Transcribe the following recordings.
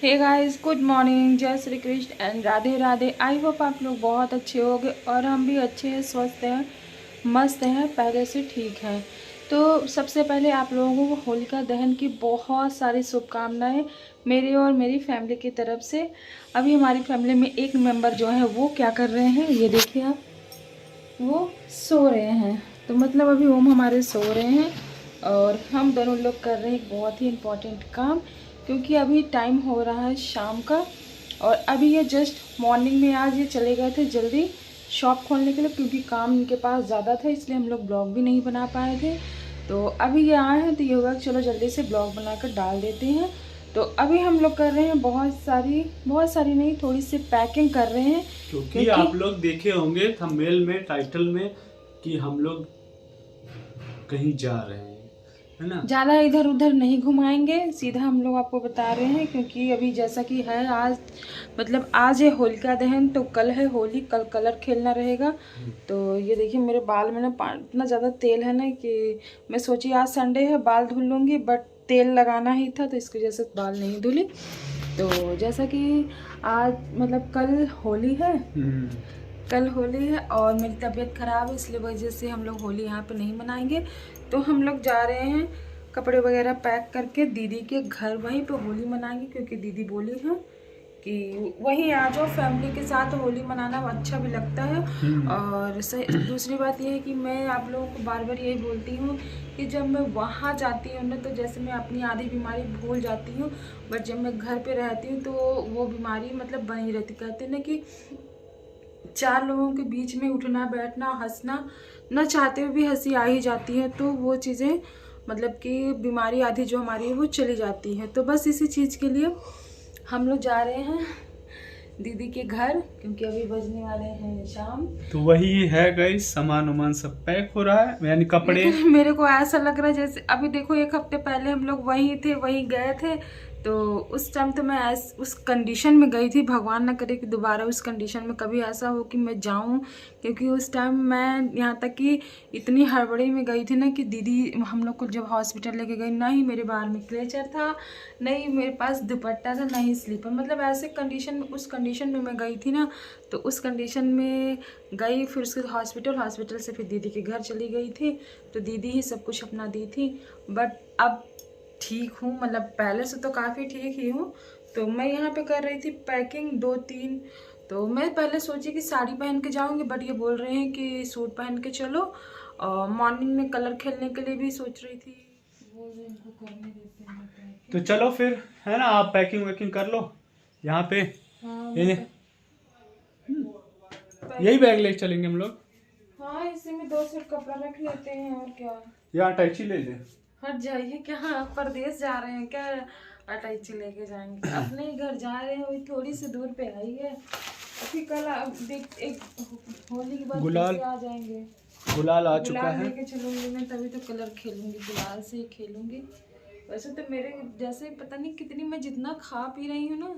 Hey guys, good morning, जय Shri Krishna and Radhe Radhe. I hope आप लोग बहुत अच्छे होंगे और हम भी अच्छे हैं, स्वस्थ हैं, मस्त हैं, पहले से ठीक हैं। तो सबसे पहले आप लोगों को होलिका दहन की बहुत सारी शुभकामनाएं मेरी और मेरी फैमिली की तरफ से। अभी हमारी फैमिली में एक मेंबर जो है वो क्या कर रहे हैं, ये देखिए आप, वो सो रहे हैं। तो मतलब अभी ओम हमारे सो रहे हैं और हम दोनों लोग कर रहे हैं एक बहुत ही इम्पोर्टेंट काम, क्योंकि अभी टाइम हो रहा है शाम का। और अभी ये जस्ट मॉर्निंग में आज ये चले गए थे जल्दी शॉप खोलने के लिए, क्योंकि काम इनके पास ज़्यादा था, इसलिए हम लोग ब्लॉग भी नहीं बना पाए थे। तो अभी ये आए हैं तो ये होगा चलो जल्दी से ब्लॉग बनाकर डाल देते हैं। तो अभी हम लोग कर रहे हैं बहुत सारी नहीं, थोड़ी सी पैकिंग कर रहे हैं, क्योंकि आप लोग देखे होंगे थंबनेल में, टाइटल में, कि हम लोग कहीं जा रहे हैं, है ना। ज़्यादा इधर उधर नहीं घुमाएंगे, सीधा हम लोग आपको बता रहे हैं, क्योंकि अभी जैसा कि है आज, मतलब आज है होलिका दहन, तो कल है होली, कल कलर खेलना रहेगा। तो ये देखिए मेरे बाल में ना इतना ज़्यादा तेल है ना कि मैं सोची आज संडे है बाल धुल लूँगी, बट तेल लगाना ही था तो इसकी वजह से बाल नहीं धुली। तो जैसा कि आज मतलब कल होली है, कल होली है और मेरी तबीयत ख़राब है, इसलिए वजह से हम लोग होली यहाँ पे नहीं मनाएंगे। तो हम लोग जा रहे हैं कपड़े वगैरह पैक करके दीदी के घर, वहीं पे होली मनाएंगे, क्योंकि दीदी बोली है कि वहीं आ जाओ, फैमिली के साथ होली मनाना अच्छा भी लगता है। और दूसरी बात यह है कि मैं आप लोगों को बार बार यही बोलती हूँ कि जब मैं वहाँ जाती हूँ ना, तो जैसे मैं अपनी आधी बीमारी भूल जाती हूँ, बट जब मैं घर पे रहती हूँ तो वो बीमारी मतलब बनी रहती। कहते हैं ना कि चार लोगों के बीच में उठना बैठना हंसना, न चाहते हुए भी हंसी आ ही जाती है, तो वो चीज़ें मतलब कि बीमारी आधी जो हमारी है वो चली जाती है। तो बस इसी चीज़ के लिए हम लोग जा रहे हैं दीदी के घर, क्योंकि अभी बजने वाले हैं शाम। तो वही है गाइस, सामान वामान सब पैक हो रहा है, यानी कपड़े। मेरे को ऐसा लग रहा है जैसे अभी देखो एक हफ्ते पहले हम लोग वहीं थे, वहीं गए थे, तो उस टाइम तो मैं उस कंडीशन में गई थी, भगवान ना करे कि दोबारा उस कंडीशन में कभी ऐसा हो कि मैं जाऊं। क्योंकि उस टाइम मैं यहाँ तक कि इतनी हड़बड़ी में गई थी ना कि दीदी हम लोग को जब हॉस्पिटल लेके गई, ना ही मेरे बाहर में क्लेचर था, नहीं मेरे पास दुपट्टा था, ना ही स्लीपर, मतलब ऐसे कंडीशन में, उस कंडीशन में मैं गई थी ना। तो उस कंडीशन में गई, फिर उसके हॉस्पिटल से फिर दीदी के घर चली गई थी, तो दीदी ही सब कुछ अपना दी थी। बट अब ठीक हूँ, मतलब पहले से तो काफ़ी ठीक ही हूँ। तो मैं यहाँ पे कर रही थी पैकिंग 2-3। तो मैं पहले सोची कि साड़ी पहन के जाऊँगी, बट ये बोल रहे हैं कि सूट पहन के चलो, और मॉर्निंग में कलर खेलने के लिए भी सोच रही थी, बोल रहे इनको करने देते हैं पैकिंग। तो चलो फिर, है ना, आप पैकिंग वैकिंग कर लो यहाँ पे। हाँ यही बैग लेके चलेंगे हम लोग। हाँ, इसी में 2 सेट कपड़ा रख लेते हैं, और क्या। यहाँ अटैची ले ले। हट जाइए, क्या परदेश जा रहे हैं क्या, अटैची लेके जाएंगे, अपने ही घर जा रहे हैं, वही थोड़ी सी दूर पे आई है। अभी कल देख एक होली के बाद गुलाल, कैसे आ जाएंगे। गुलाल आ चुका गुलाल है। लेके चलूंगी मैं, तभी तो कलर खेलूंगी, गुलाल से ही खेलूंगी। वैसे तो मेरे जैसे पता नहीं कितनी मैं जितना खा पी रही हूँ ना,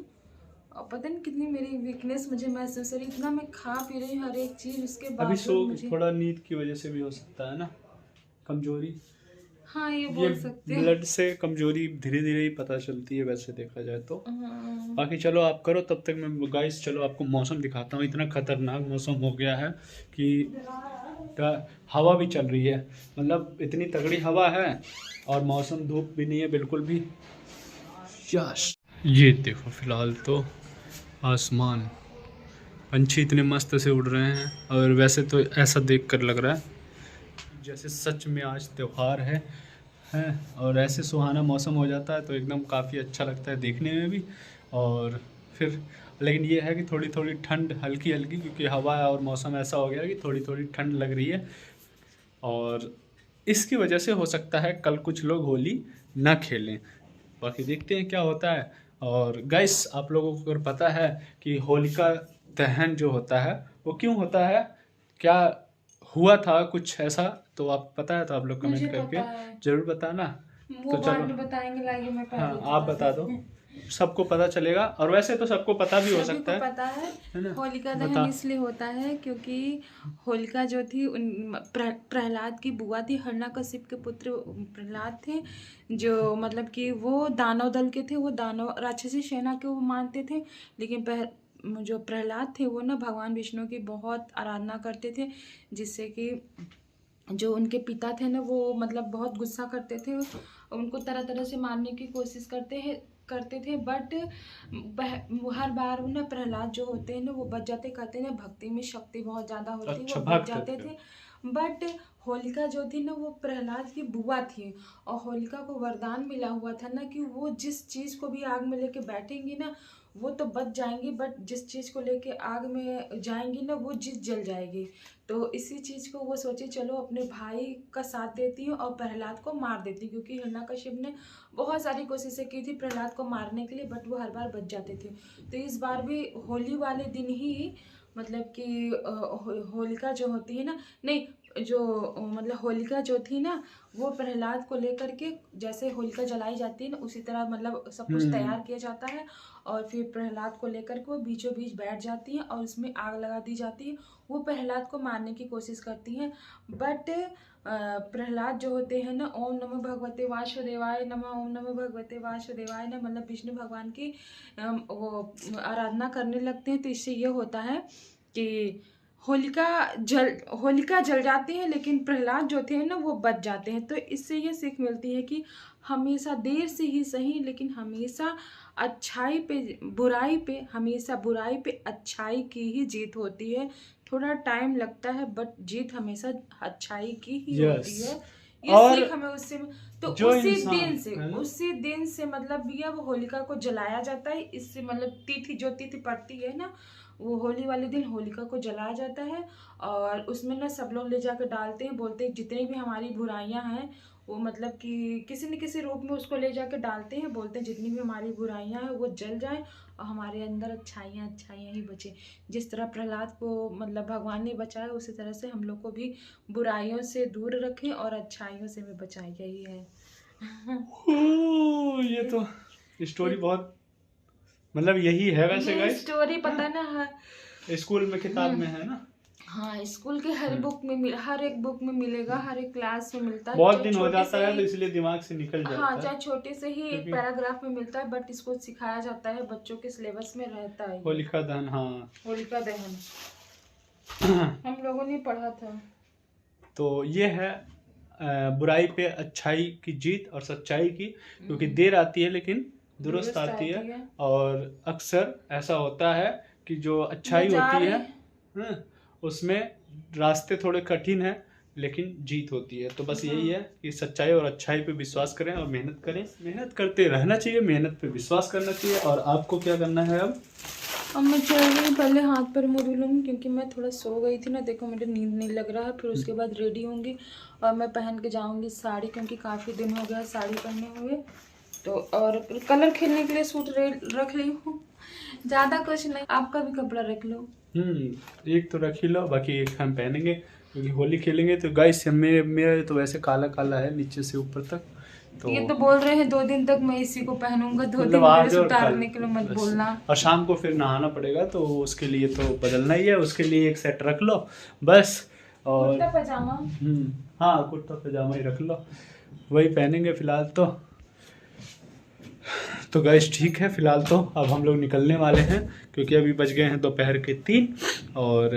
और पता नहीं कितनी मेरी वीकनेस मुझे महसूस हो रही, इतना मैं खा पी रही हूँ हर एक चीज़, उसके अभी बावजूद मुझे थोड़ा नींद की वजह से भी हो सकता है ना, कमजोरी। हाँ ये ये बोल सकते हैं। ब्लड से कमजोरी धीरे धीरे ही पता चलती है वैसे देखा जाए तो। हाँ। बाकी चलो आप करो, तब तक मैं गाइस चलो आपको मौसम दिखाता हूँ। इतना खतरनाक मौसम हो गया है कि हवा भी चल रही है, मतलब इतनी तगड़ी हवा है, और मौसम धूप भी नहीं है बिल्कुल भी। यस, ये देखो फिलहाल तो आसमान, पंछी इतने मस्त से उड़ रहे हैं, और वैसे तो ऐसा देख कर लग रहा है जैसे सच में आज त्यौहार है। और ऐसे सुहाना मौसम हो जाता है तो एकदम काफ़ी अच्छा लगता है देखने में भी। और फिर लेकिन ये है कि थोड़ी थोड़ी ठंड, हल्की हल्की, क्योंकि हवा और मौसम ऐसा हो गया कि थोड़ी थोड़ी ठंड लग रही है, और इसकी वजह से हो सकता है कल कुछ लोग होली ना खेलें। बाकी देखते हैं क्या होता है। और गाइस, आप लोगों को अगर पता है कि होलिका दहन जो होता है वो क्यों होता है, क्या हुआ था कुछ ऐसा, तो आप पता है तो आप लोग मुझे कमेंट करके पता है, ज़रूर बताना। वो तो बाद चलो, में बताएंगे, लाइए मैं हाँ पहले आप बता बता दो। देती हूँ। सबको पता चलेगा। और वैसे तो सबको पता भी हो सभी सकता को है। पता है ना? होलिका बता। दहन इसलिए होता है क्योंकि होलिका जो थी प्रहलाद की बुआ थी। हिरण्यकशिप के पुत्र प्रहलाद थे, जो मतलब कि वो दानव दल के थे, वो दानव राक्षसी सेना के वो मानते थे। लेकिन जो प्रहलाद थे वो ना भगवान विष्णु की बहुत आराधना करते थे, जिससे कि जो उनके पिता थे ना वो मतलब बहुत गुस्सा करते थे, उनको तरह तरह से मारने की कोशिश करते थे। बट हर बार ना प्रहलाद जो होते हैं ना वो बच जाते, कहते हैं ना भक्ति में शक्ति बहुत ज़्यादा होती है, अच्छा, वो बच भक्त जाते थे। बट होलिका जो थी ना वो प्रहलाद की बुआ थी, और होलिका को वरदान मिला हुआ था ना कि वो जिस चीज़ को भी आग में लेके बैठेंगी ना वो तो बच जाएंगी, बट जिस चीज़ को लेके आग में जाएंगी ना वो जल जाएगी। तो इसी चीज़ को वो सोची चलो अपने भाई का साथ देती हूँ और प्रहलाद को मार देती हूँ, क्योंकि हिरण्यकशिप ने बहुत सारी कोशिशें की थी प्रहलाद को मारने के लिए, बट वो हर बार बच जाते थे। तो इस बार भी होली वाले दिन ही मतलब कि होलिका जो होती है ना, नहीं जो मतलब होलिका जो थी ना वो प्रहलाद को लेकर के, जैसे होलिका जलाई जाती है ना उसी तरह मतलब सब कुछ तैयार किया जाता है, और फिर प्रहलाद को लेकर के वो बीचों बीच बैठ जाती हैं और उसमें आग लगा दी जाती है। वो प्रहलाद को मारने की कोशिश करती हैं, बट प्रहलाद जो होते हैं ना ओम नमो भगवते वासुदेवाय नमः, ओम नमो भगवते वासुदेवाय नमः, मतलब विष्णु भगवान की वो आराधना करने लगते हैं। तो इससे ये होता है कि होलिका जल जाती है, लेकिन प्रहलाद जो थे ना वो बच जाते हैं। तो इससे ये सीख मिलती है कि हमेशा देर से ही सही, लेकिन हमेशा हमेशा बुराई पे अच्छाई की ही जीत होती है। थोड़ा टाइम लगता है बट जीत हमेशा अच्छाई की ही होती है। ये और सीख हमें उससे तो उसी दिन से मतलब ये वो होलिका को जलाया जाता है। इससे मतलब तिथि पड़ती है ना, वो होली वाले दिन होलिका को जलाया जाता है, और उसमें ना सब लोग ले जाकर डालते हैं, बोलते हैं जितनी भी हमारी बुराइयां हैं वो मतलब कि किसी न किसी रूप में उसको ले जाकर डालते हैं, बोलते हैं जितनी भी हमारी बुराइयां हैं वो जल जाएं और हमारे अंदर अच्छाइयाँ ही बचे। जिस तरह प्रहलाद को मतलब भगवान ने बचाया, उसी तरह से हम लोग को भी बुराइयों से दूर रखें और अच्छाइयों से हमें बचाई गई है। ये तो स्टोरी बहुत मतलब यही है वैसे गाइस। स्टोरी पता ना स्कूल में किताब में है ना। हाँ, स्कूल के हर एक बुक में मिलेगा, हर एक क्लास में मिलता है। बहुत दिन हो जाता है तो इसलिए दिमाग से निकल जाता है। हाँ, चाहे छोटे से ही एक पैराग्राफ में मिलता है, बट इसको सिखाया जाता है, बच्चों के सिलेबस में रहता है। होलिका दहन, हाँ होलिका दहन हम लोगों ने पढ़ा था। तो ये है बुराई पे अच्छाई की जीत और सच्चाई की, क्योंकि देर आती है लेकिन दुरुस्त आती है। और अक्सर ऐसा होता है कि जो अच्छाई होती है उसमें रास्ते थोड़े कठिन हैं लेकिन जीत होती है। तो बस यही है कि सच्चाई और अच्छाई पे विश्वास करें और मेहनत करें, मेहनत करते रहना चाहिए, मेहनत पे विश्वास करना चाहिए। और आपको क्या करना है अब मैं चल रही हूँ, पहले हाथ पर मुँह धुलूँगी क्योंकि मैं थोड़ा सो गई थी ना, देखो मुझे नींद नहीं लग रहा है। फिर उसके बाद रेडी होंगी और मैं पहन के जाऊँगी साड़ी, क्योंकि काफ़ी दिन हो गया साड़ी पहने हुए। तो और कलर खेलने के लिए सूट रख ली हूँ, ज़्यादा कुछ नहीं। आपका भी कपड़ा रख लो। एक तो रख ही लो, बाकी एक हम पहनेंगे क्योंकि होली खेलेंगे। तो गाइस मेरा तो वैसे काला काला है नीचे से ऊपर तक। तो ये तो बोल रहे हैं 2 दिन तक मैं इसी को पहनूंगा, 2 दिन ड्रेस उतारने के लिए मत बोलना। और शाम को फिर नहाना पड़ेगा तो उसके लिए तो बदलना ही है, उसके लिए एक सेट रख लो बस। और कुर्ता पजामा, हाँ कुर्ता पजामा ही रख लो, वही पहनेंगे फिलहाल तो गाइस ठीक है। फिलहाल तो अब हम लोग निकलने वाले हैं क्योंकि अभी बज गए हैं दोपहर के 3 और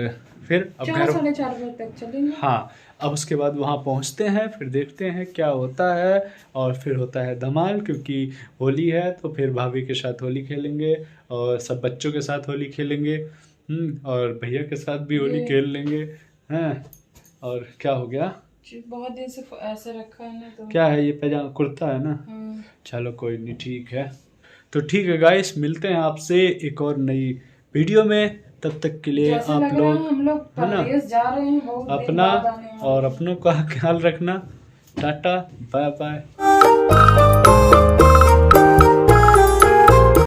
फिर अब 4-4:30 बजे तक चलेंगे। हाँ, अब उसके बाद वहाँ पहुँचते हैं, फिर देखते हैं क्या होता है। और फिर होता है धमाल, क्योंकि होली है तो फिर भाभी के साथ होली खेलेंगे और सब बच्चों के साथ होली खेलेंगे और भैया के साथ भी होली खेल लेंगे हैं। और क्या हो गया, बहुत दिन से ऐसे रखा है ना, तो क्या है ये पजामा कुर्ता है ना। चलो कोई नहीं, ठीक है। तो ठीक है गाइस, मिलते हैं आपसे एक और नई वीडियो में। तब तक के लिए आप लोग हम लोग परदेश जा रहे हैं, अपना और अपनों का ख्याल रखना। Tata bye bye.